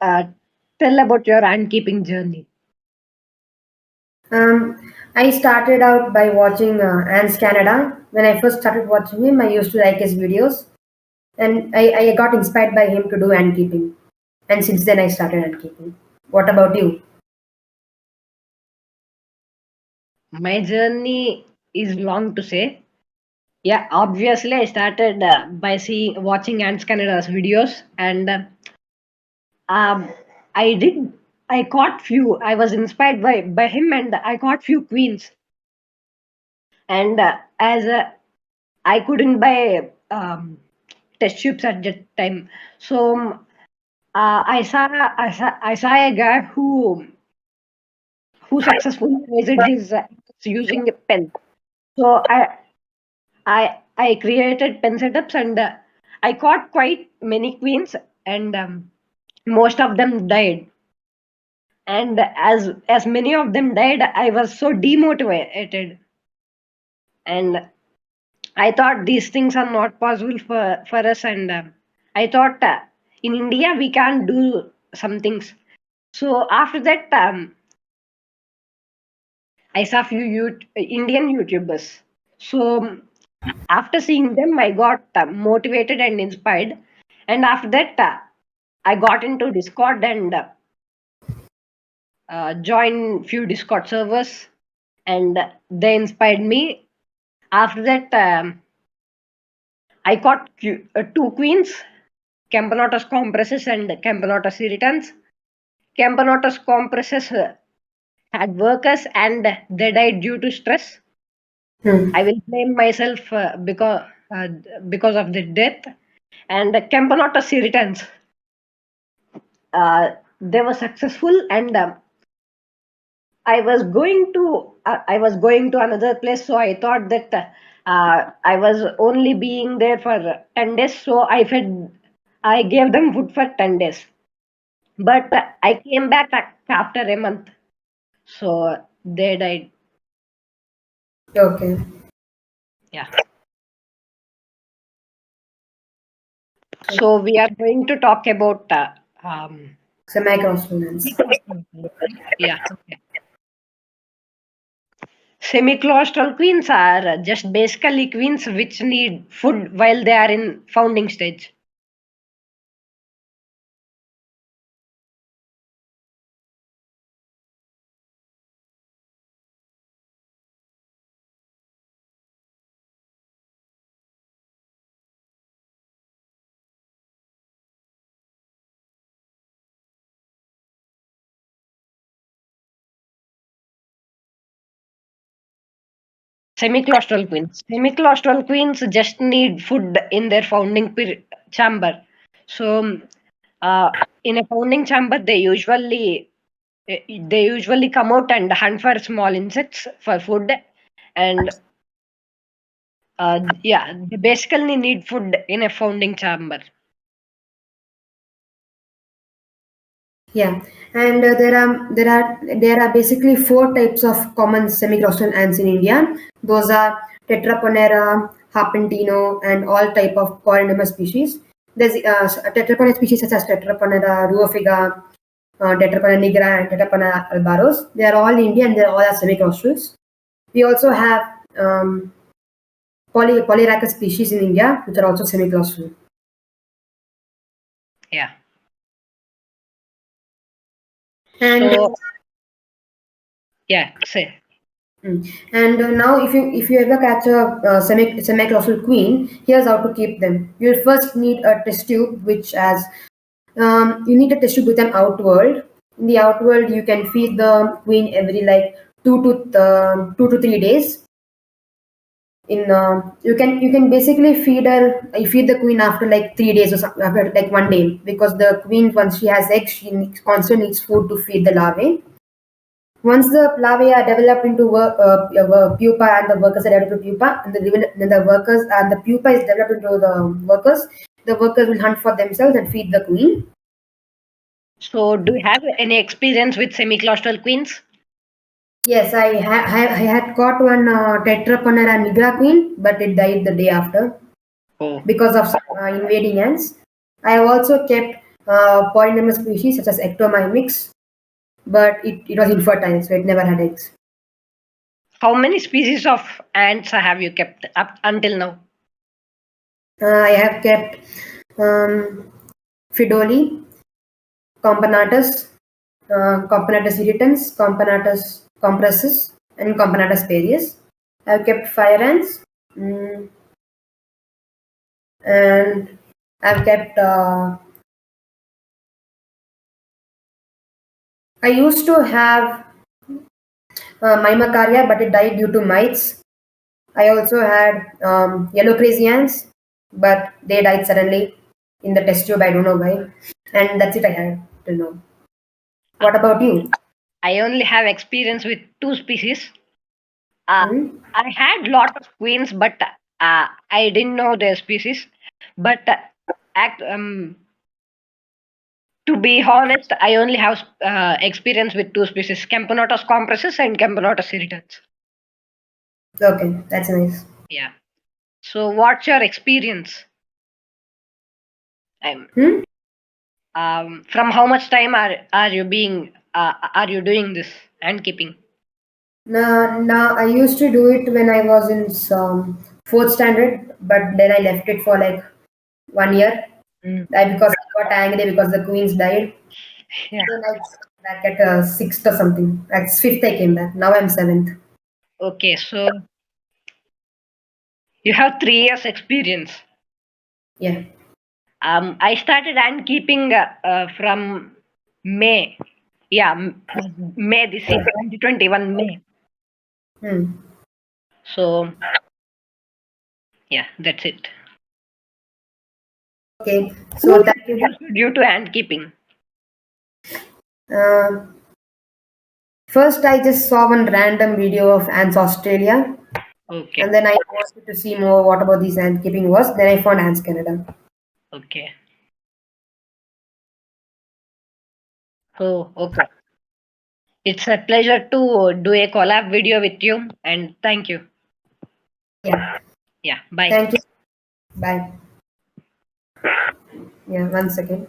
uh, tell about your ant keeping journey. I started out by watching Ants Canada. When I first started watching him, I used to like his videos, and I got inspired by him to do ant keeping. And since then, I started ant keeping. What about you? My journey is long to say. Yeah, obviously I started by watching Ants Canada's videos, and um, I did. I caught few. I was inspired by him, and I caught few queens. And as I couldn't buy test tubes at that time, so I saw a guy who successfully raised his using a pen. So I created pen setups, and I caught quite many queens, and most of them died. And as many of them died, I was so demotivated, and I thought these things are not possible for us, and I thought in India we can't do some things. So after that, I saw few Indian YouTubers. So after seeing them, I got motivated and inspired. And after that, I got into Discord and joined few Discord servers, and they inspired me. After that, I caught two queens, Camponotus compresses and Camponotus irritans. Camponotus compresses had workers and they died due to stress. Hmm. I will blame myself uh, because of the death. And Camponotus irritans, they were successful, and I was going to another place, so I thought that I was only being there for 10 days, so I gave them food for 10 days, but I came back after a month, so they died. Okay. Yeah. So we are going to talk about Semi-claustral ants. yeah. Okay. Semi-claustral queens are just basically queens which need food while they are in founding stage. Semi-claustral queens. Semi-claustral queens just need food in their chamber. So, in a founding chamber, they usually come out and hunt for small insects for food, and yeah, they basically need food in a founding chamber. Yeah, and there are basically four types of common semi-claustral ants in India. Those are Tetraponera, Harpentino, and all type of polynomous species. There's Tetraponera species such as Tetraponera ruofiga, Tetraponera nigra, and Tetraponera albaros. They are all Indian. They all are semi-claustrals. We also have Polyrhacus species in India, which are also semi-claustral. Yeah. And So, yeah, say. And now, if you ever catch a semi-claustral queen, here's how to keep them. You'll first need a test tube, which has you need a test tube with an outworld. In the outworld, you can feed the queen every like 2 to 3 days. You can basically feed the queen after like 3 days or something, after like one day, because the queen, once she has eggs, she constantly needs food to feed the larvae. Once the larvae are developed into pupa and the workers are developed into pupa, and the workers and the pupa is developed into the workers will hunt for themselves and feed the queen. So, do you have any experience with semi-claustral queens? Yes, I had caught one Tetraponera nigra queen, but it died the day after Oh, because of some invading ants. I have also kept polygamous species such as ectomimics, but it was infertile, so it never had eggs. How many species of ants have you kept up until now? I have kept Fidoli, Companatus, Companatus irritans, Companatus compressus, and Companatus sparius. I have kept fire ants, and I've kept. I used to have Maimacaria, but it died due to mites. I also had yellow crazy ants, but they died suddenly in the test tube. I don't know why. And that's it I had till now. What about you? I only have experience with two species. Uh, Hmm? I had lot of queens, but I didn't know their species. But act, to be honest, I only have experience with two species: Camponotus compressus and Camponotus irritans. Okay, that's nice. Yeah. So, what's your experience? Um, Hmm? from how much time are you doing this and keeping? Now, I used to do it when I was in fourth standard, but then I left it for like 1 year. Mm. Because I got angry because the queens died. Yeah. Then I came back at sixth or something. At fifth, I came back. Now I'm seventh. Okay. So you have 3 years experience. Yeah. I started ant keeping from May. Yeah, May this year, 2021 May. Hmm. So yeah, that's it. Okay. Who So thank you. introduced you to ant keeping? Uh, First, I just saw one random video of ants Australia, Okay, and then I wanted to see more what about these ant keeping was. Then I found ants Canada. okay. So okay, it's a pleasure to do a collab video with you, and thank you. Yeah. Yeah, bye. Thank you. Bye. Yeah. 1 second.